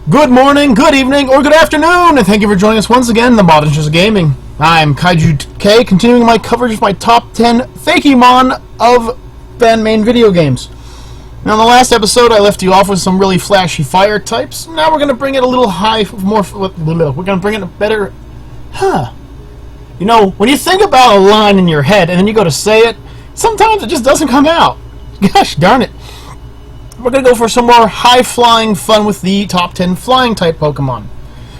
Good morning, good evening, or good afternoon, and thank you for joining us once again, TheModenstersOfGaming. I'm KaijuK, continuing my coverage of my top 10 Fakemon of fan main video games. Now, in the last episode, I left you off with some really flashy fire types. Now we're going to bring it a little high, we're going to bring it a better... You know, when you think about a line in your head and then you go to say it, sometimes it just doesn't come out. Gosh darn it. We're going to go for some more high-flying fun with the top 10 Flying-Type Pokemon,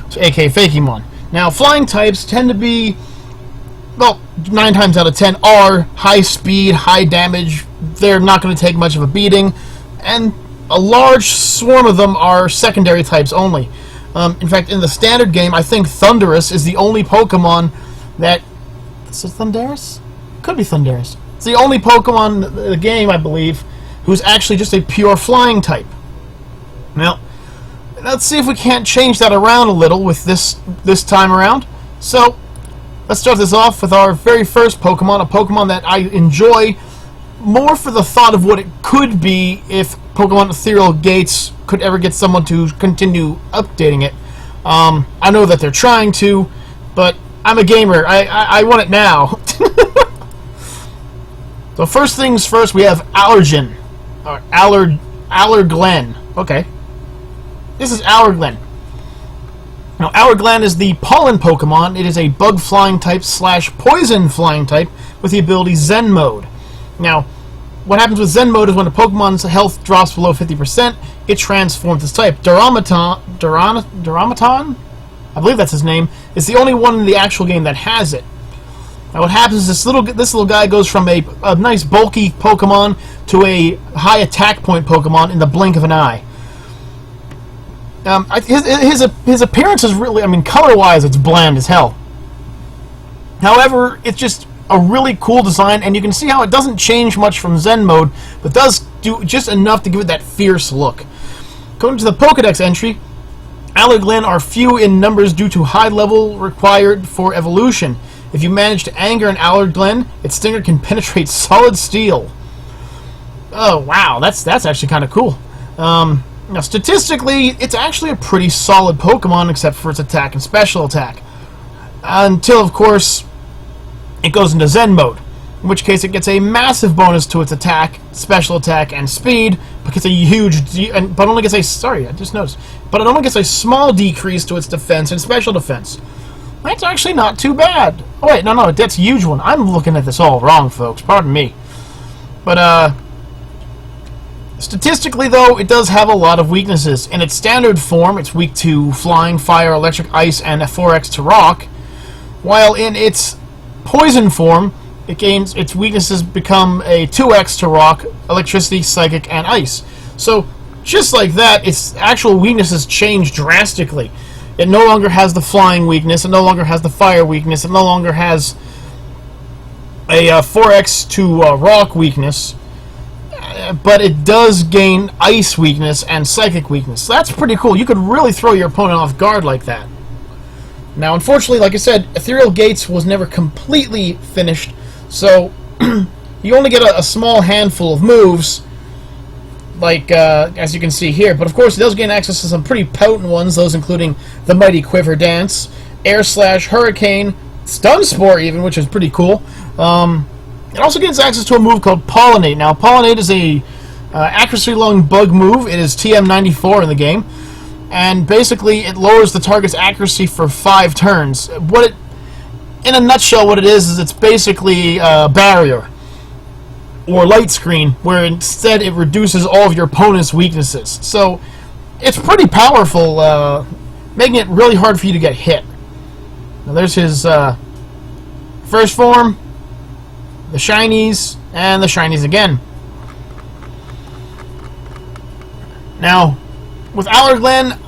so aka Fakemon. Now, Flying types tend to be, well, 9 times out of 10 are high speed, high damage. They're not going to take much of a beating, and a large swarm of them are secondary types only. In fact, in the standard game, I think Thundurus is the only Pokemon that... Is it Thundurus? Could be Thundurus. It's the only Pokemon in the game, I believe, who's actually just a pure flying type. Now, let's see if we can't change that around a little with this time around. So, let's start this off with our very first Pokemon, a Pokemon that I enjoy more for the thought of what it could be if Pokemon Ethereal Gates could ever get someone to continue updating it. I know that they're trying to, but I'm a gamer. I want it now. So first things first, we have Allergen. Or Allerglen. Okay. This is Allerglen. Now, Allerglen is the pollen Pokemon. It is a bug flying type / poison flying type with the ability Zen Mode. Now, what happens with Zen Mode is when a Pokemon's health drops below 50%, it transforms its type. Duramaton, I believe that's his name, is the only one in the actual game that has it. Now what happens is this little guy goes from a nice bulky Pokemon to a high attack point Pokemon in the blink of an eye. His appearance is really, I mean, color-wise it's bland as hell. However, it's just a really cool design, and you can see how it doesn't change much from Zen Mode, but does do just enough to give it that fierce look. Going to the Pokedex entry, Allerglen are few in numbers due to high level required for evolution. If you manage to anger an Allerglen, its stinger can penetrate solid steel. Oh, wow, that's actually kind of cool. Now, statistically, it's actually a pretty solid Pokemon, except for its attack and special attack. Until, of course, it goes into Zen Mode, in which case it gets a massive bonus to its attack, special attack, and speed, but gets a huge... but only gets a... Sorry, I just noticed. But it only gets a small decrease to its defense and special defense. That's actually not too bad. Oh, wait, no, that's a huge one. I'm looking at this all wrong, folks. Pardon me. But, statistically, though, it does have a lot of weaknesses. In its standard form, it's weak to flying, fire, electric, ice, and a 4x to rock. While in its poison form, its weaknesses become a 2x to rock, electricity, psychic, and ice. So, just like that, its actual weaknesses change drastically. It no longer has the flying weakness, it no longer has the fire weakness, it no longer has a 4x to rock weakness, but it does gain ice weakness and psychic weakness. So that's pretty cool. You could really throw your opponent off guard like that. Now, unfortunately, like I said, Ethereal Gates was never completely finished, so you only get a small handful of moves, like, as you can see here. But, of course, it does gain access to some pretty potent ones, those including the Mighty Quiver Dance, Air Slash, Hurricane, Stun Spore even, which is pretty cool. It also gets access to a move called Pollinate. Now, Pollinate is a accuracy-long bug move. It is TM94 in the game. And, basically, it lowers the target's accuracy for 5 turns. In a nutshell, what it is it's basically a barrier or light screen, where instead it reduces all of your opponent's weaknesses. So, it's pretty powerful, making it really hard for you to get hit. Now, there's his first form, the shinies, and the shinies again. Now, with Allerglen,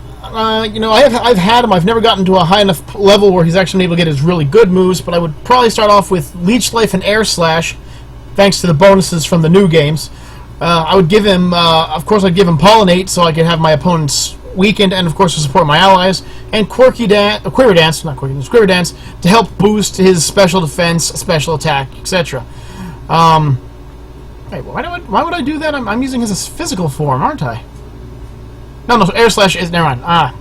you know, I've had him. I've never gotten to a high enough level where he's actually able to get his really good moves, but I would probably start off with Leech Life and Air Slash, thanks to the bonuses from the new games. I would give him, of course, I'd give him Pollinate so I could have my opponents weakened, and of course to support my allies, and Quiver Dance to help boost his special defense, special attack, etc. Wait, why would I do that? I'm using his physical form, aren't I? No, Air Slash is... Never mind.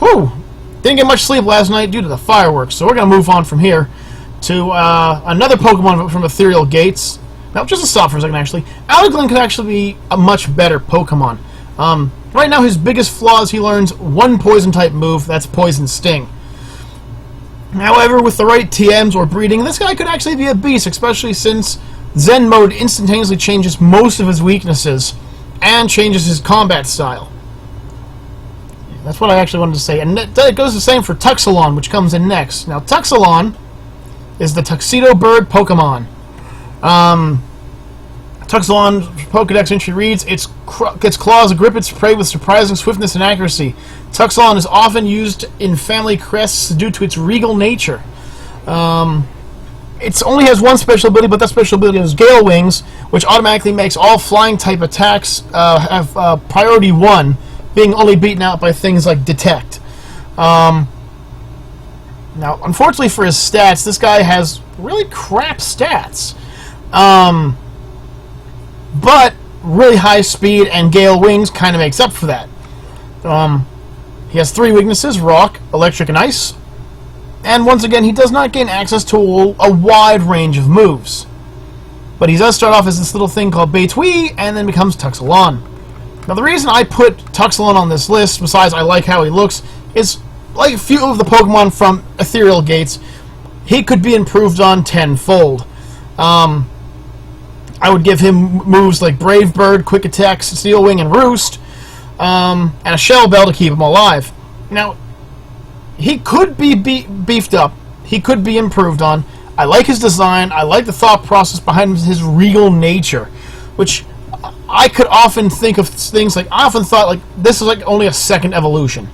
Whew! Didn't get much sleep last night due to the fireworks, so we're going to move on from here to another Pokemon from Ethereal Gates. Now, just to stop for a second, actually. Allerglen could actually be a much better Pokemon. Right now, his biggest flaw is he learns one Poison-type move, that's Poison Sting. However, with the right TMs or breeding, this guy could actually be a beast, especially since Zen Mode instantaneously changes most of his weaknesses and changes his combat style. That's what I actually wanted to say. And it goes the same for Tuxalon, which comes in next. Now, Tuxalon is the Tuxedo Bird Pokemon. Tuxalon's Pokedex entry reads, its claws grip its prey with surprising swiftness and accuracy. Tuxalon is often used in family crests due to its regal nature. It only has one special ability, but that special ability is Gale Wings, which automatically makes all flying-type attacks have priority 1, being only beaten out by things like Detect. Now, unfortunately for his stats, this guy has really crap stats. But really high speed and Gale Wings kind of makes up for that. He has 3 weaknesses, Rock, Electric, and Ice. And once again, he does not gain access to a wide range of moves. But he does start off as this little thing called Beitui, and then becomes Tuxalon. Now, the reason I put Tuxalon on this list, besides I like how he looks, is like a few of the Pokemon from Ethereal Gates, he could be improved on tenfold. I would give him moves like Brave Bird, Quick Attack, Steel Wing, and Roost, and a Shell Bell to keep him alive. Now, he could be beefed up. He could be improved on. I like his design. I like the thought process behind his regal nature, which I could often think of things like, I often thought, like, this is like only a second evolution.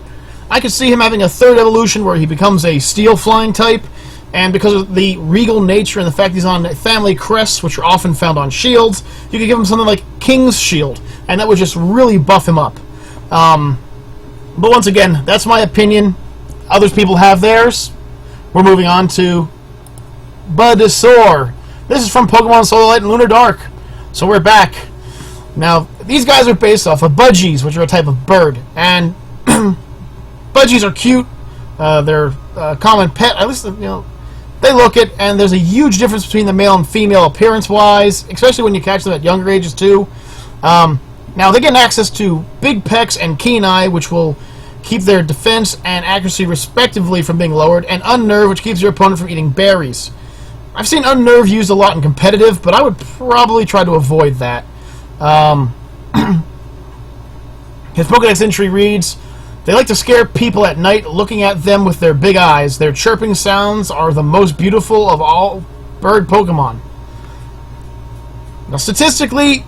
I could see him having a 3rd evolution where he becomes a Steel Flying type, and because of the regal nature and the fact he's on family crests, which are often found on shields, you could give him something like King's Shield, and that would just really buff him up. But once again, that's my opinion. Other people have theirs. We're moving on to Budsoar. This is from Pokemon Solar Light and Lunar Dark. So we're back. Now, these guys are based off of Budgies, which are a type of bird. And Budgies are cute. They're a common pet. At least, they look it, and there's a huge difference between the male and female appearance-wise, especially when you catch them at younger ages, too. Now, they get access to Big Pecs and Keen Eye, which will keep their defense and accuracy respectively from being lowered, and Unnerve, which keeps your opponent from eating berries. I've seen Unnerve used a lot in competitive, but I would probably try to avoid that. His Pokedex entry reads, they like to scare people at night looking at them with their big eyes. Their chirping sounds are the most beautiful of all bird Pokemon. Now, statistically,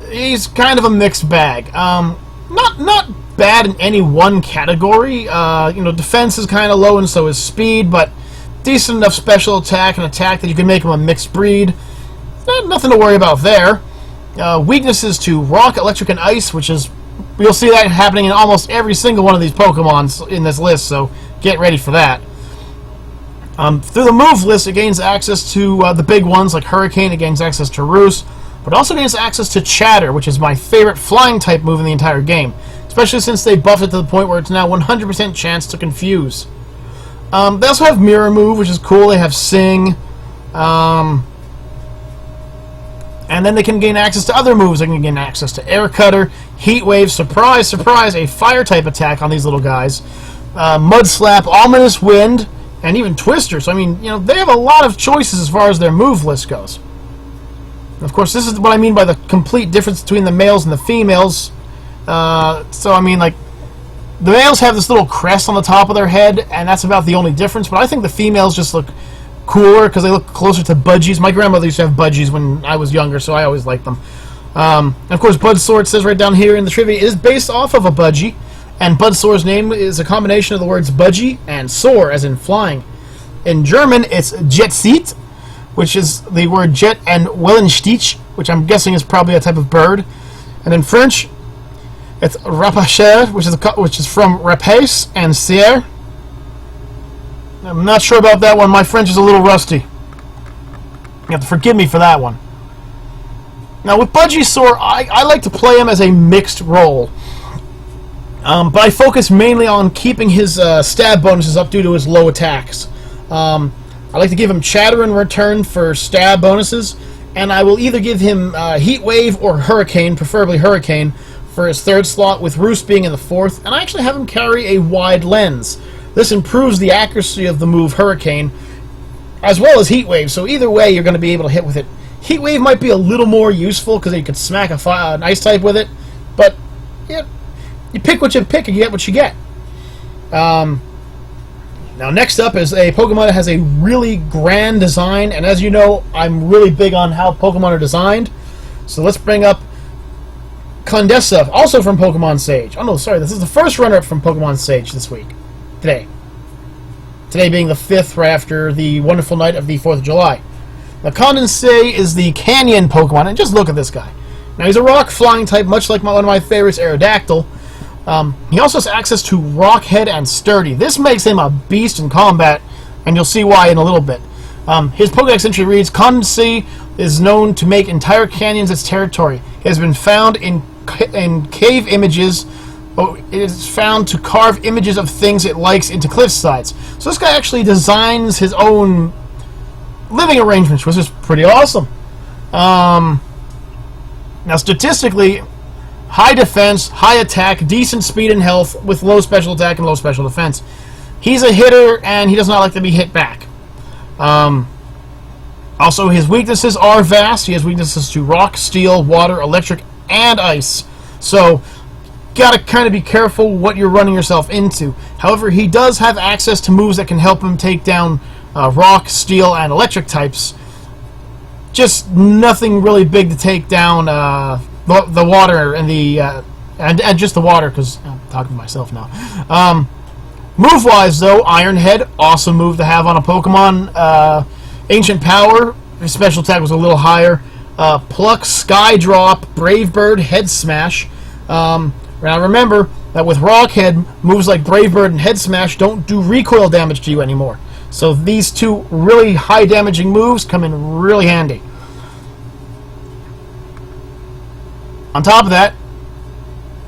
he's kind of a mixed bag. Not bad in any one category. Defense is kind of low and so is speed, but decent enough special attack and attack that you can make him a mixed breed. Nothing to worry about there. Weaknesses to Rock, Electric, and Ice, which is... You'll see that happening in almost every single one of these Pokemon in this list, so get ready for that. Through the move list, it gains access to the big ones, like Hurricane. It gains access to Roost, but also gains access to Chatter, which is my favorite flying-type move in the entire game, especially since they buffed it to the point where it's now 100% chance to confuse. They also have Mirror Move, which is cool. They have Sing. And then they can gain access to other moves. They can gain access to Air Cutter, Heat Wave, Surprise, Surprise, a Fire-type attack on these little guys, Mud Slap, Ominous Wind, and even Twister. So, I mean, they have a lot of choices as far as their move list goes. And of course, this is what I mean by the complete difference between the males and the females. So, I mean, like, the males have this little crest on the top of their head, and that's about the only difference. But I think the females just look cooler because they look closer to Budgies. My grandmother used to have Budgies when I was younger, so I always liked them. And of course, Budsoar, it says right down here in the trivia, is based off of a Budgie, and Budsoar's name is a combination of the words Budgie and Soar, as in flying. In German, it's Jetseet, which is the word jet, and Wellenstich, which I'm guessing is probably a type of bird. And in French, it's Rapacher, which is from rapace and serre. I'm not sure about that one. My French is a little rusty. You have to forgive me for that one. Now, with Budgisaur, I like to play him as a mixed role. But I focus mainly on keeping his stab bonuses up due to his low attacks. I like to give him Chatter in return for stab bonuses, and I will either give him Heat Wave or Hurricane, preferably Hurricane, for his third slot, with Roost being in the fourth, and I actually have him carry a Wide Lens. This improves the accuracy of the move Hurricane, as well as Heat Wave, so either way you're going to be able to hit with it. Heat Wave might be a little more useful because you could smack an Ice type with it, but yeah, you pick what you pick and you get what you get. Now next up is a Pokemon that has a really grand design, and as you know, I'm really big on how Pokemon are designed. So let's bring up Condesa, also from Pokemon Sage. Oh no, sorry, this is the first runner-up from Pokemon Sage this week. Today being the 5th, right after the wonderful night of the 4th of July. Now Condesa is the Canyon Pokemon, and just look at this guy. Now he's a rock flying type, much like one of my favorites, Aerodactyl. He also has access to Rock Head and Sturdy. This makes him a beast in combat, and you'll see why in a little bit. His Pokedex entry reads, Condesa is known to make entire canyons its territory. It has been found in cave images. It is found to carve images of things it likes into cliff sides. So this guy actually designs his own living arrangements, which is pretty awesome. Now statistically, high defense, high attack, decent speed and health, with low special attack and low special defense. He's a hitter, and he does not like to be hit back. Also, his weaknesses are vast. He has weaknesses to rock, steel, water, electric, and ice. So, gotta kind of be careful what you're running yourself into. However, he does have access to moves that can help him take down rock, steel, and electric types. Just nothing really big to take down the water and the and just the water, because I'm talking to myself now. Move-wise, though, Iron Head, awesome move to have on a Pokemon. Ancient Power, his special attack was a little higher. Pluck, Sky Drop, Brave Bird, Head Smash. Now remember that with Rock Head, moves like Brave Bird and Head Smash don't do recoil damage to you anymore. So these two really high damaging moves come in really handy. On top of that,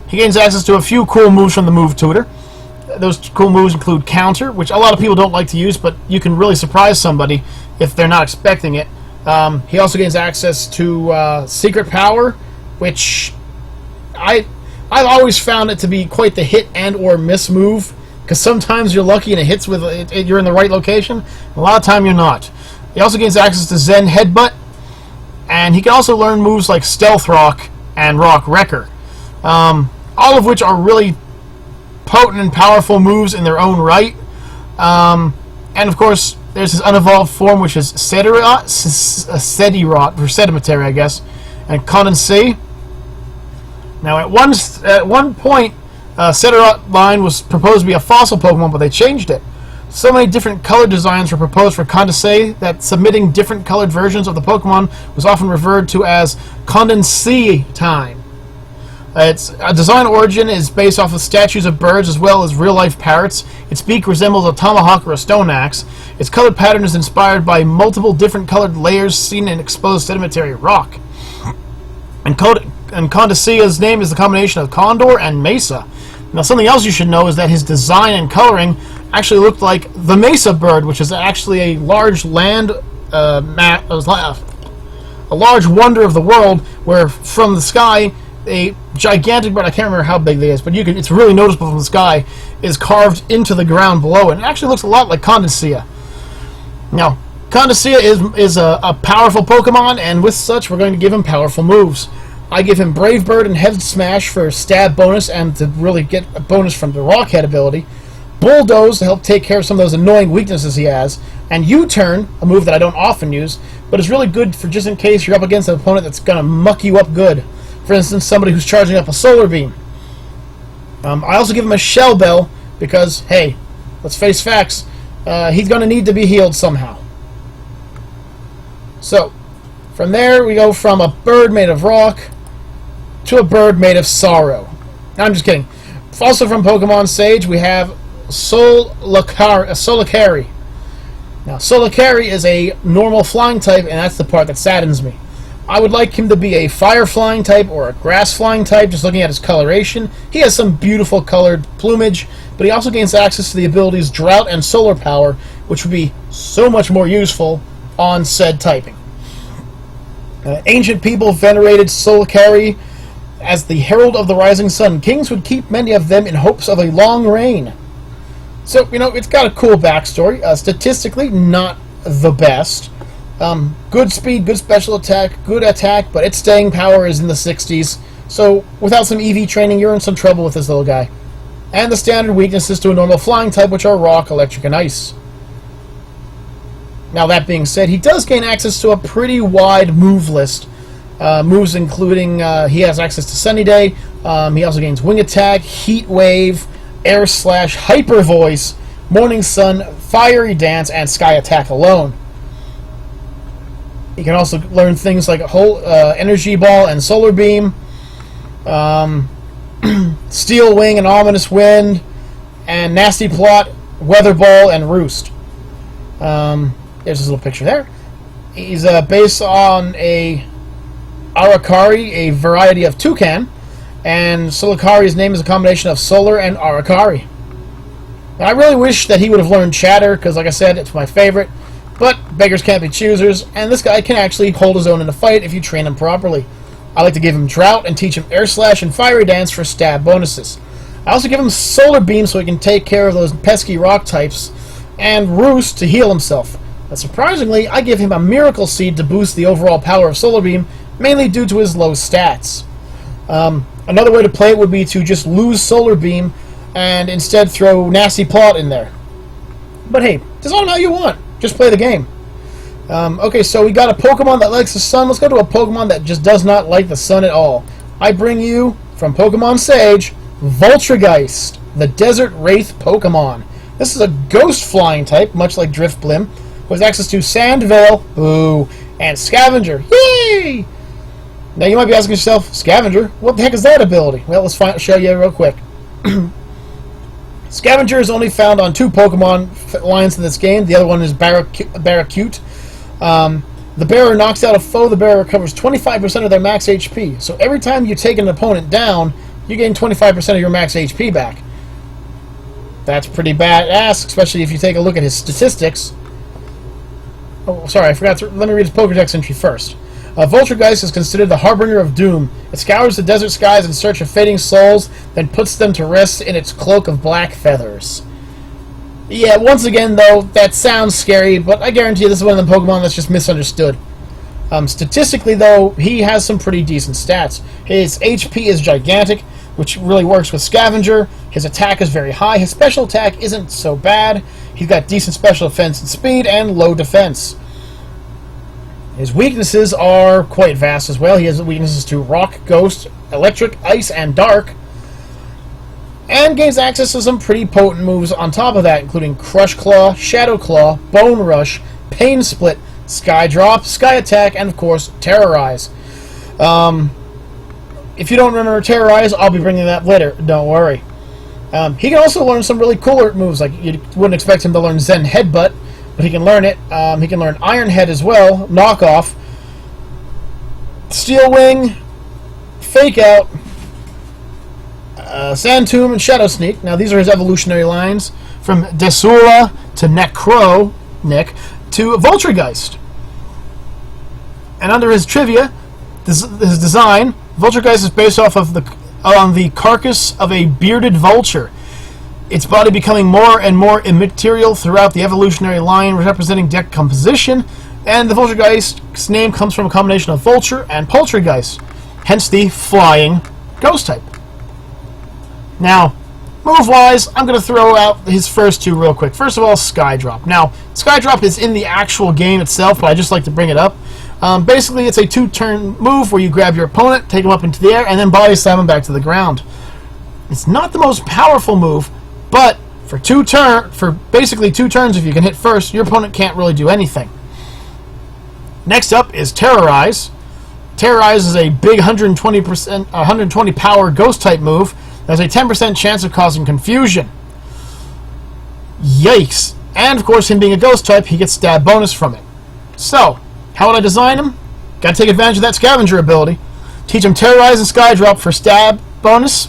he gains access to a few cool moves from the Move Tutor. Those cool moves include Counter, which a lot of people don't like to use, but you can really surprise somebody if they're not expecting it. He also gains access to Secret Power, which I've always found it to be quite the hit and or miss move, because sometimes you're lucky and it hits with you're in the right location, a lot of time you're not. He also gains access to Zen Headbutt, and he can also learn moves like Stealth Rock and Rock Wrecker, all of which are really potent and powerful moves in their own right. And of course, there's his unevolved form, which is Sedirat, or Sedimentary, I guess, and Condensate. Now, at one point, Sedirat line was proposed to be a fossil Pokemon, but they changed it. So many different color designs were proposed for Condensate that submitting different colored versions of the Pokemon was often referred to as Condensate time. Its design origin is based off of statues of birds as well as real-life parrots. Its beak resembles a tomahawk or a stone axe. Its colored pattern is inspired by multiple different colored layers seen in exposed sedimentary rock. And Condesea's name is the combination of Condor and Mesa. Now, something else you should know is that his design and coloring actually looked like the Mesa bird, which is actually a large land a large wonder of the world, where from the sky a gigantic bird, I can't remember how big it is, but it's really noticeable from the sky, is carved into the ground below, and it actually looks a lot like Condensea. Now, Condensea is a powerful Pokemon, and with such, we're going to give him powerful moves. I give him Brave Bird and Head Smash for stab bonus and to really get a bonus from the Rock Head ability. Bulldoze to help take care of some of those annoying weaknesses he has. And U-Turn, a move that I don't often use, but is really good for just in case you're up against an opponent that's going to muck you up good. For instance, somebody who's charging up a Solar Beam. I also give him a Shell Bell because, hey, let's face facts, he's going to need to be healed somehow. So, from there we go from a bird made of rock to a bird made of sorrow. No, I'm just kidding. Also from Pokemon Sage, we have Solacari. Now, Solacari is a normal flying type, and that's the part that saddens me. I would like him to be a fire flying type or a grass flying type, just looking at his coloration. He has some beautiful colored plumage, but he also gains access to the abilities Drought and Solar Power, which would be so much more useful on said typing. Ancient people venerated Solacari as the herald of the rising sun. Kings would keep many of them in hopes of a long reign. So, it's got a cool backstory. Statistically, not the best. Good speed, good special attack, good attack, but its staying power is in the 60s. So, without some EV training, you're in some trouble with this little guy. And the standard weaknesses to a normal flying type, which are Rock, Electric, and Ice. Now, that being said, he does gain access to a pretty wide move list. Moves including, he has access to Sunny Day, he also gains Wing Attack, Heat Wave, Air Slash, Hyper Voice, Morning Sun, Fiery Dance, and Sky Attack alone. He can also learn things like Energy Ball and Solar Beam, Steel Wing and Ominous Wind, and Nasty Plot, Weather Ball, and Roost. There's his little picture there. He's based on a Arakari, a variety of toucan, and Solacari's name is a combination of Solar and Arakari. Now, I really wish that he would have learned Chatter, because like I said, it's my favorite, but beggars can't be choosers, and this guy can actually hold his own in a fight if you train him properly. I like to give him Drought and teach him Air Slash and Fiery Dance for stab bonuses. I also give him Solar Beam so he can take care of those pesky rock types, and Roost to heal himself. But surprisingly, I give him a Miracle Seed to boost the overall power of Solar Beam, mainly due to his low stats. Another way to play it would be to just lose Solar Beam and instead throw Nasty Plot in there. But hey, design how you want. Just play the game. Okay, so we got a Pokemon that likes the sun. Let's go to a Pokemon that just does not like the sun at all. I bring you, from Pokemon Sage, Vultergyst, the Desert Wraith Pokemon. This is a ghost flying type, much like Drifblim, who has access to Sand Veil, ooh, and Scavenger. Yay! Now you might be asking yourself, Scavenger? What the heck is that ability? Well, let's show you real quick. Scavenger is only found on 2 Pokemon lines in this game. The other one is Barracuda. The bearer knocks out a foe. The bearer recovers 25% of their max HP. So every time you take an opponent down, you gain 25% of your max HP back. That's pretty badass, especially if you take a look at his statistics. Oh, sorry, I forgot to... Let me read his Pokédex entry first. Vultergyst is considered the harbinger of doom. It scours the desert skies in search of fading souls, then puts them to rest in its cloak of black feathers. Yeah, once again, though, that sounds scary, but I guarantee you this is one of the Pokemon that's just misunderstood. Statistically, though, he has some pretty decent stats. His HP is gigantic, which really works with Scavenger. His attack is very high. His special attack isn't so bad. He's got decent special defense and speed, and low defense. His weaknesses are quite vast as well. He has weaknesses to Rock, Ghost, Electric, Ice, and Dark. And gains access to some pretty potent moves on top of that, including Crush Claw, Shadow Claw, Bone Rush, Pain Split, Sky Drop, Sky Attack, and of course, Terrorize. If you don't remember Terrorize, I'll be bringing that later. Don't worry. He can also learn some really cooler moves, like you wouldn't expect him to learn Zen Headbutt, but he can learn it. He can learn Iron Head as well, Knockoff, Steel Wing, Fake Out, Sand Tomb, and Shadow Sneak. Now these are his evolutionary lines, from Desula to Nick to Vultergyst. And under his trivia, his design, Vultergyst is based off of on the carcass of a bearded vulture, its body becoming more and more immaterial throughout the evolutionary line, representing decomposition, and the Vultergyst's name comes from a combination of vulture and poltergeist, hence the flying ghost type. Now, move-wise, I'm going to throw out his first 2 real quick. First of all, Sky Drop. Now, Sky Drop is in the actual game itself, but I just like to bring it up. Basically, it's a 2-turn move where you grab your opponent, take him up into the air, and then body slam him back to the ground. It's not the most powerful move, but for basically 2 turns, if you can hit first, your opponent can't really do anything. Next up is Terrorize. Terrorize is a big 120 power ghost type move. There's a 10% chance of causing confusion. Yikes! And of course, him being a ghost type, he gets stab bonus from it. So, how would I design him? Gotta take advantage of that scavenger ability. Teach him Terrorize and Skydrop for stab bonus.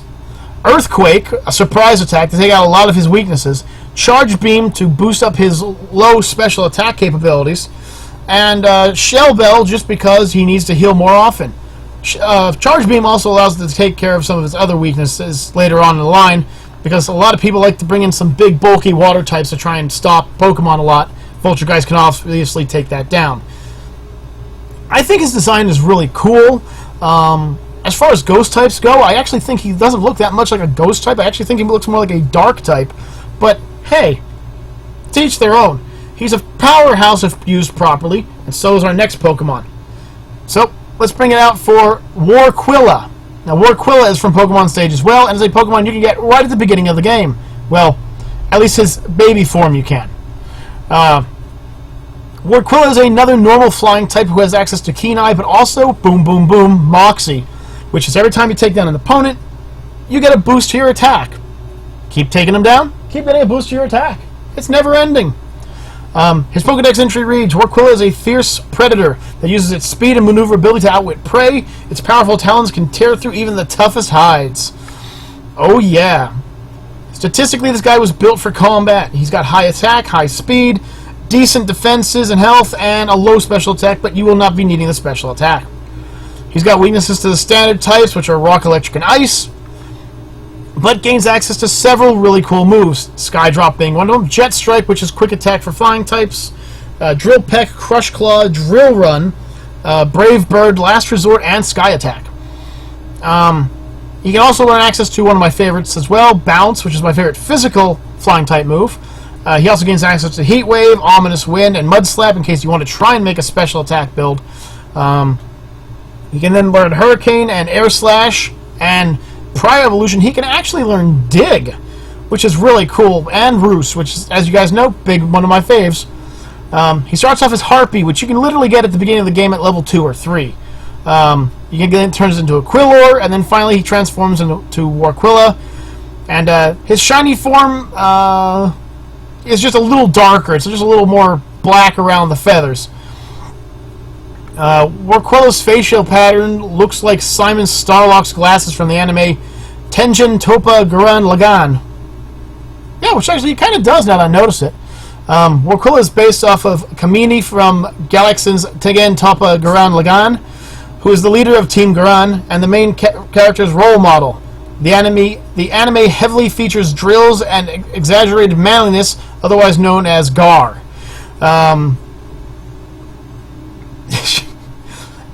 Earthquake, a surprise attack to take out a lot of his weaknesses. Charge Beam to boost up his low special attack capabilities. And Shell Bell just because he needs to heal more often. Charge Beam also allows him to take care of some of his other weaknesses later on in the line, because a lot of people like to bring in some big bulky water types to try and stop Pokemon a lot. Vultergyst can obviously take that down. I think his design is really cool. As far as ghost types go, I actually think he doesn't look that much like a ghost type. I actually think he looks more like a dark type. But hey, to each their own. He's a powerhouse if used properly, and so is our next Pokemon. So, let's bring it out for Warquila. Now, Warquila is from Pokemon Stage as well, and is a Pokemon you can get right at the beginning of the game. Well, at least his baby form you can. Warquila is another normal flying type who has access to Keen Eye, but also, boom, boom, boom, Moxie, which is every time you take down an opponent, you get a boost to your attack. Keep taking them down, keep getting a boost to your attack. It's never ending. His Pokedex entry reads, Warquila is a fierce predator that uses its speed and maneuverability to outwit prey. Its powerful talons can tear through even the toughest hides. Oh yeah. Statistically, this guy was built for combat. He's got high attack, high speed, decent defenses and health, and a low special attack, but you will not be needing the special attack. He's got weaknesses to the standard types, which are Rock, Electric, and Ice, but gains access to several really cool moves, Skydrop being one of them, Jet Strike, which is quick attack for flying types, Drill Peck, Crush Claw, Drill Run, Brave Bird, Last Resort, and Sky Attack. You can also learn access to one of my favorites as well, Bounce, which is my favorite physical flying type move. He also gains access to Heat Wave, Ominous Wind, and Mud Slap in case you want to try and make a special attack build. You can then learn Hurricane and Air Slash, and Prior Evolution, he can actually learn Dig, which is really cool, and Roost, which is, as you guys know, one of my faves. He starts off as Harpy, which you can literally get at the beginning of the game at level 2 or 3. You can get turns into a Quillor, and then finally he transforms into Warquila. And his shiny form is just a little darker. It's just a little more black around the feathers. Warquila's facial pattern looks like Simon Starlock's glasses from the anime Tenjin Toppa Gurren Lagann. Yeah, which actually kind of does now that I notice it. Warquila is based off of Kamini from Galaxy's Tengen Toppa Gurren Lagann, who is the leader of Team Gurren and the main character's role model. The anime heavily features drills and exaggerated manliness, otherwise known as Gar.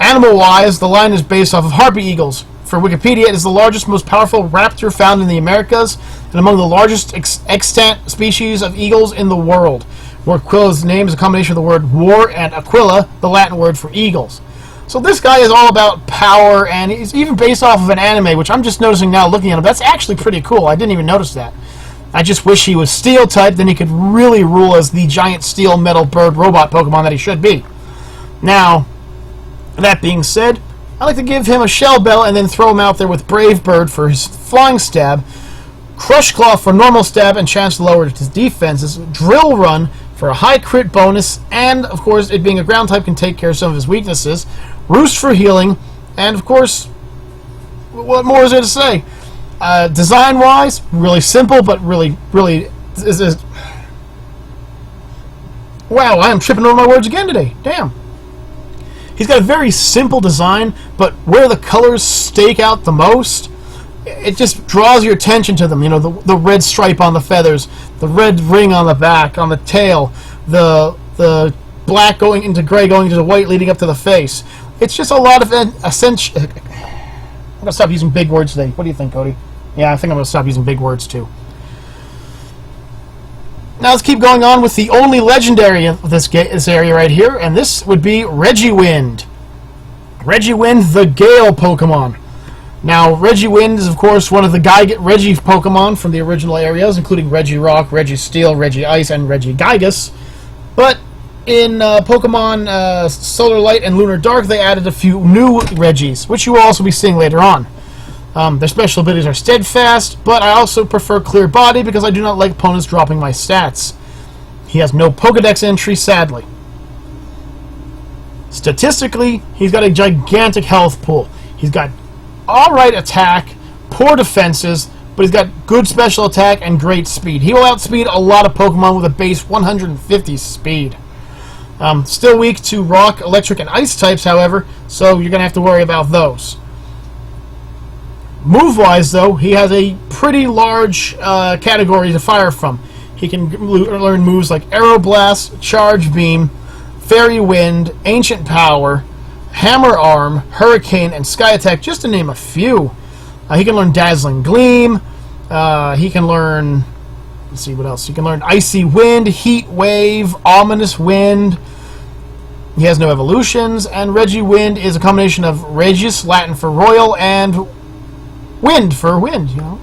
Animal-wise, the line is based off of harpy eagles. For Wikipedia, it is the largest, most powerful raptor found in the Americas and among the largest extant species of eagles in the world. Warquila's name is a combination of the word war and aquila, the Latin word for eagles. So this guy is all about power, and he's even based off of an anime, which I'm just noticing now looking at him. That's actually pretty cool. I didn't even notice that. I just wish he was steel type, then he could really rule as the giant steel metal bird robot Pokemon that he should be. Now, that being said, I like to give him a Shell Bell and then throw him out there with Brave Bird for his flying stab, Crush Claw for normal stab and chance to lower his defenses, Drill Run for a high crit bonus, and of course, it being a ground type can take care of some of his weaknesses, Roost for healing, and of course, what more is there to say? Design-wise, really simple, but really wow, I am tripping over my words again today. Damn. He's got a very simple design, but where the colors stake out the most, it just draws your attention to them. You know, the red stripe on the feathers, the red ring on the back, on the tail, the black going into gray, going into the white, leading up to the face. It's just a lot of essential. I'm gonna stop using big words today. What do you think, Cody? Yeah, I think I'm gonna stop using big words too. Now let's keep going on with the only legendary of this area right here, and this would be Regiwind. Regiwind, the Gale Pokemon. Now, Regiwind is, of course, one of the Regi Pokemon from the original areas, including Regirock, Registeel, Regice, and Regigigas. But in Pokemon Solar Light and Lunar Dark, they added a few new Regis, which you will also be seeing later on. Their special abilities are Steadfast, but I also prefer Clear Body because I do not like opponents dropping my stats. He has no Pokedex entry, sadly. Statistically, he's got a gigantic health pool. He's got alright attack, poor defenses, but he's got good special attack and great speed. He will outspeed a lot of Pokemon with a base 150 speed. Still weak to rock, electric, and ice types, however, so you're going to have to worry about those. Move-wise, though, he has a pretty large category to fire from. He can learn moves like Aeroblast, Charge Beam, Fairy Wind, Ancient Power, Hammer Arm, Hurricane, and Sky Attack, just to name a few. He can learn Dazzling Gleam. He can learn... Let's see what else. He can learn Icy Wind, Heat Wave, Ominous Wind. He has no evolutions, and Regiwind is a combination of Regius, Latin for royal, and wind for wind, you know.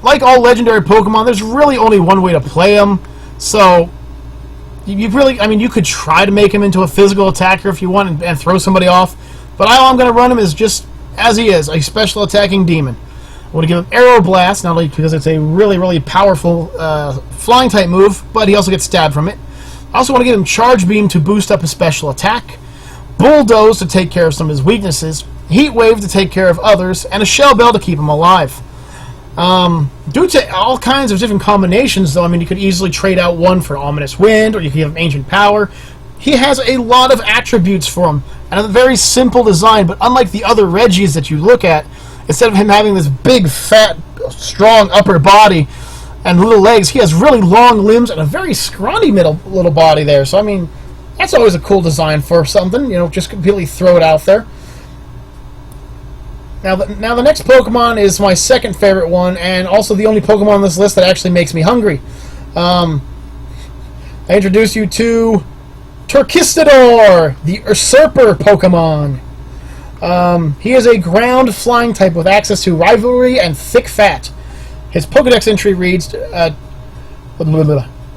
Like all legendary Pokemon, there's really only one way to play them. So, you could try to make him into a physical attacker if you want and throw somebody off. But all I'm going to run him is just as he is, a special attacking demon. I want to give him Aeroblast, not only because it's a really, really powerful flying type move, but he also gets stabbed from it. I also want to give him Charge Beam to boost up his special attack, Bulldoze to take care of some of his weaknesses, Heat Wave to take care of others, and a Shell Bell to keep him alive. Due to all kinds of different combinations, though, you could easily trade out one for Ominous Wind, or you could give him Ancient Power. He has a lot of attributes for him, and a very simple design, but unlike the other Regis that you look at, instead of him having this big, fat, strong upper body and little legs, he has really long limbs and a very scrawny little body there. So, that's always a cool design for something, just completely throw it out there. Now the next Pokemon is my second favorite one, and also the only Pokemon on this list that actually makes me hungry. I introduce you to Turkistador, the Usurper Pokemon. He is a ground flying type with access to Rivalry and Thick Fat. His Pokedex entry reads,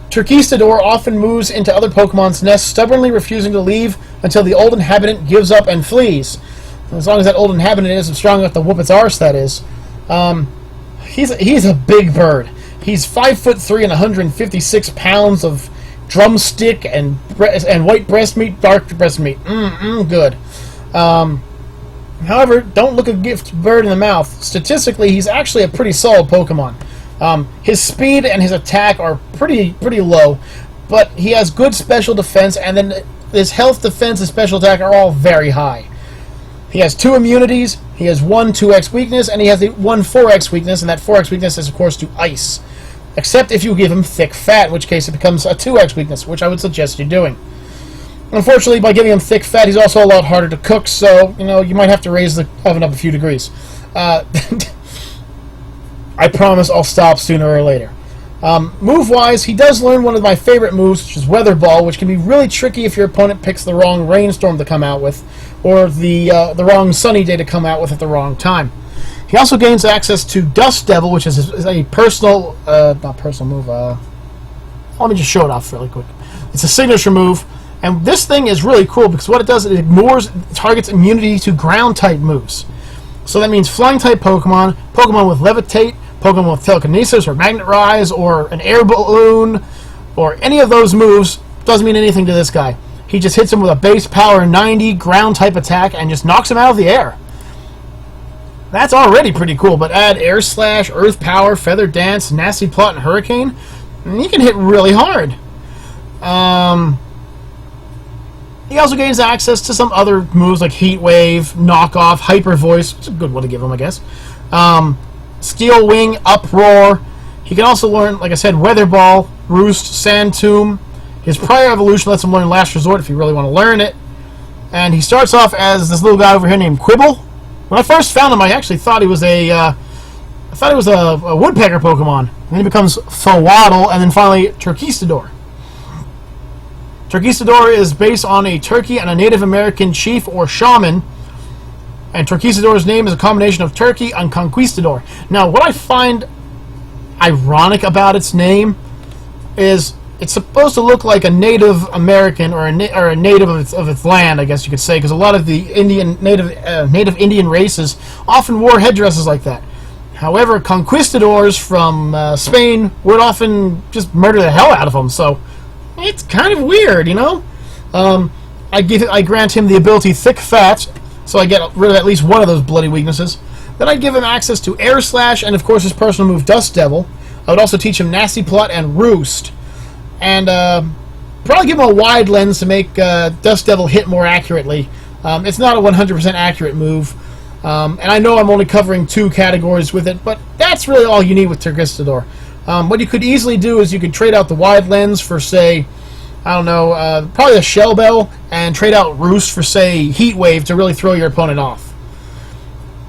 Turkistador often moves into other Pokemon's nests, stubbornly refusing to leave until the old inhabitant gives up and flees. As long as that old inhabitant isn't strong enough to whoop its arse, that is. He's a big bird. He's 5'3" and 156 pounds of drumstick and white breast meat, dark breast meat. Good. However, don't look a gift bird in the mouth. Statistically, he's actually a pretty solid Pokemon. His speed and his attack are pretty low, but he has good special defense, and then his health, defense, and special attack are all very high. He has 2 immunities, he has 1 2x weakness, and he has 1 4x weakness, and that 4x weakness is, of course, to ice. Except if you give him Thick Fat, in which case it becomes a 2x weakness, which I would suggest you doing. Unfortunately, by giving him Thick Fat, he's also a lot harder to cook, so, you might have to raise the oven up a few degrees. I promise I'll stop sooner or later. Move-wise, he does learn one of my favorite moves, which is Weather Ball, which can be really tricky if your opponent picks the wrong Rainstorm to come out with, or the wrong Sunny Day to come out with at the wrong time. He also gains access to Dust Devil, which is a personal, not personal move, let me just show it off really quick. It's a signature move, and this thing is really cool because what it does, it ignores target's immunity to ground-type moves. So that means Flying-type Pokemon, Pokemon with Levitate, Pokemon with Telekinesis or Magnet Rise or an Air Balloon or any of those moves doesn't mean anything to this guy. He just hits him with a base power 90 ground-type attack and just knocks him out of the air. That's already pretty cool, but add Air Slash, Earth Power, Feather Dance, Nasty Plot, and Hurricane, and he can hit really hard. He also gains access to some other moves like Heat Wave, Knock Off, Hyper Voice, which is a good one to give him, I guess. Steel Wing, Uproar. He can also learn, like I said, Weather Ball, Roost, Sand Tomb. His prior evolution lets him learn Last Resort if you really want to learn it. And he starts off as this little guy over here named Quibble. When I first found him, I actually thought he was a woodpecker Pokemon. And then he becomes Fawaddle, and then finally Turkistador. Turkistador is based on a turkey and a Native American chief or shaman. And Turkistador's name is a combination of turkey and conquistador. Now, what I find ironic about its name is it's supposed to look like a Native American or a native of its land, I guess you could say, because a lot of the native Indian races often wore headdresses like that. However, conquistadors from Spain would often just murder the hell out of them. So, It's kind of weird, you know? I grant him the ability Thick Fat, so I get rid of at least one of those bloody weaknesses. Then I give him access to Air Slash and, of course, his personal move Dust Devil. I would also teach him Nasty Plot and Roost. And probably give him a wide lens to make Dust Devil hit more accurately. It's not a 100% accurate move. And I know I'm only covering 2 categories with it, but that's really all you need with Turkistador. What you could easily do is you could trade out the wide lens for, say, I don't know, probably a Shell Bell, and trade out Roost for, say, Heat Wave to really throw your opponent off.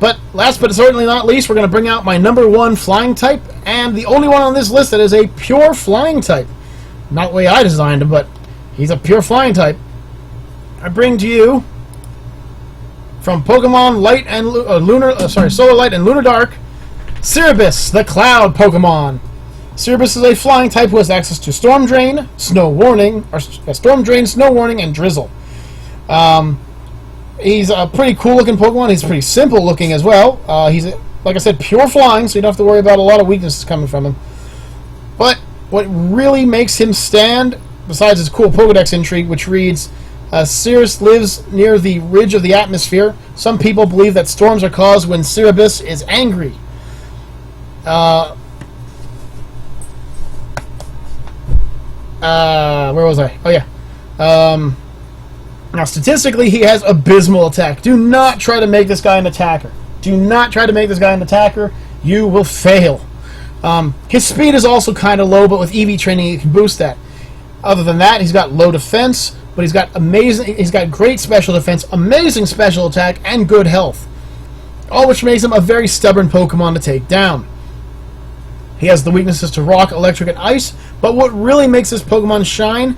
But last but certainly not least, we're going to bring out my #1 Flying type, and the only one on this list that is a pure Flying type. Not the way I designed him, but he's a pure Flying type. I bring to you from Pokemon Light and Solar Light and Lunar Dark, Cirribus, the Cloud Pokemon. Cirribus is a Flying type who has access to Storm Drain, Snow Warning, and Drizzle. He's a pretty cool looking Pokemon. He's pretty simple looking as well. He's, like I said, pure flying, so you don't have to worry about a lot of weaknesses coming from him. But what really makes him stand, besides his cool Pokedex entry, which reads, Cirrus lives near the ridge of the atmosphere. Some people believe that storms are caused when Cirribus is angry. Where was I? Oh, yeah. Now, statistically, he has abysmal attack. Do not try to make this guy an attacker. Do not try to make this guy an attacker. You will fail. His speed is also kind of low, but with EV training, you can boost that. Other than that, he's got low defense, but he's got great special defense, amazing special attack, and good health. All which makes him a very stubborn Pokemon to take down. He has the weaknesses to Rock, Electric, and Ice, but what really makes this Pokemon shine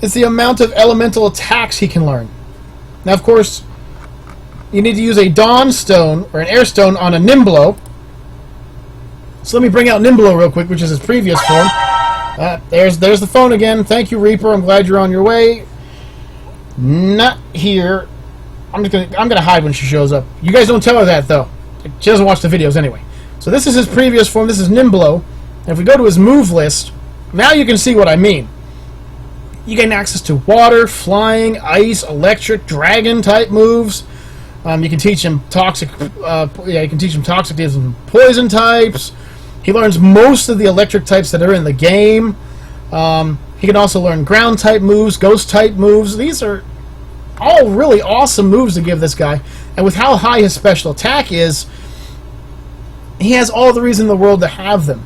is the amount of elemental attacks he can learn. Now, of course, you need to use a Dawn Stone, or an Air Stone, on a Nimblo. So let me bring out Nimblo real quick, which is his previous form. There's the phone again. Thank you, Reaper. I'm glad you're on your way. Not here. I'm gonna hide when she shows up. You guys don't tell her that, though. She doesn't watch the videos anyway. So this is his previous form. This is Nimblo. And if we go to his move list, now you can see what I mean. You gain access to Water, Flying, Ice, Electric, Dragon type moves. You can teach him Toxic. You can teach him Toxic and Poison types. He learns most of the Electric types that are in the game. He can also learn Ground type moves, Ghost type moves. These are all really awesome moves to give this guy. And with how high his special attack is, he has all the reason in the world to have them.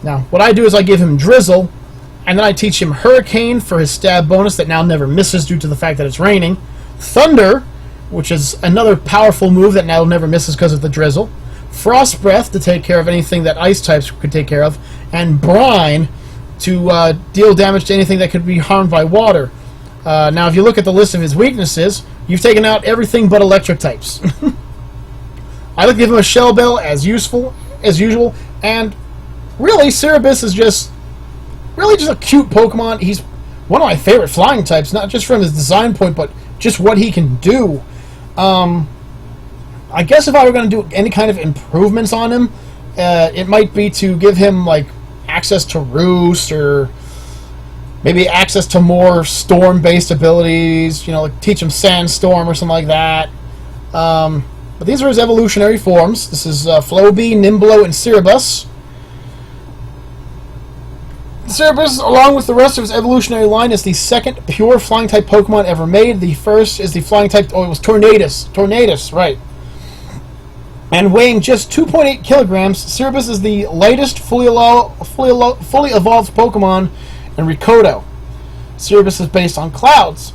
Now, what I do is I give him Drizzle, and then I teach him Hurricane for his stab bonus that now never misses due to the fact that it's raining. Thunder, which is another powerful move that now never misses because of the Drizzle. Frost Breath to take care of anything that Ice types could take care of. And Brine to deal damage to anything that could be harmed by water. Now, if you look at the list of his weaknesses, you've taken out everything but Electric types. I would give him a Shell Bell as usual, and really, Cirribus is just a cute Pokemon. He's one of my favorite Flying types, not just from his design point, but just what he can do. I guess if I were going to do any kind of improvements on him, it might be to give him like access to Roost, or maybe access to more storm-based abilities. You know, like teach him Sandstorm or something like that. But these are his evolutionary forms. This is Flowbee, Nimblo, and Cirribus. Cirribus, along with the rest of his evolutionary line, is the second pure Flying-type Pokemon ever made. The first is the Flying-type... Oh, it was Tornadus. Tornadus, right. And weighing just 2.8 kilograms, Cirribus is the lightest fully evolved Pokemon in Rikoto. Cirribus is based on clouds.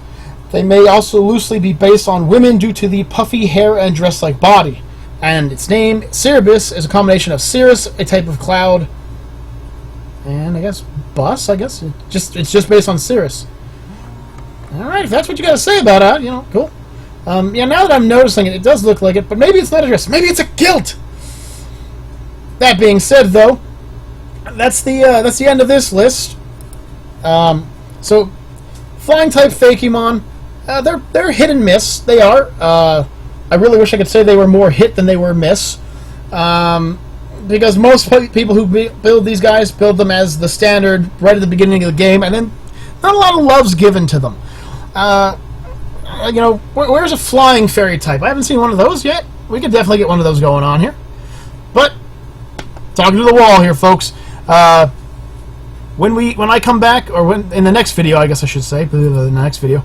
They may also loosely be based on women due to the puffy hair and dress-like body. And its name, Cirribus, is a combination of cirrus, a type of cloud, and I guess bus. It's just based on cirrus. All right, if that's what you got to say about it, cool. Yeah, now that I'm noticing it, it does look like it, but maybe it's not a dress. Maybe it's a kilt. That being said, though, that's the end of this list. So, Flying-type Fakemon, they're hit and miss. They are. I really wish I could say they were more hit than they were miss. because most people who build these guys build them as the standard right at the beginning of the game, and then not a lot of love's given to them. You know, where's a flying fairy type? I haven't seen one of those yet. We could definitely get one of those going on here. But talking to the wall here, folks. When I come back, or in the next video, I guess I should say, the next video,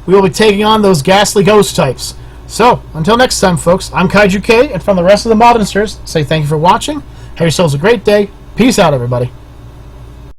we will be taking on those ghastly ghost types. So, until next time, folks, I'm KaijuK, and from the rest of the Modensters, say thank you for watching. Have yourselves a great day. Peace out, everybody.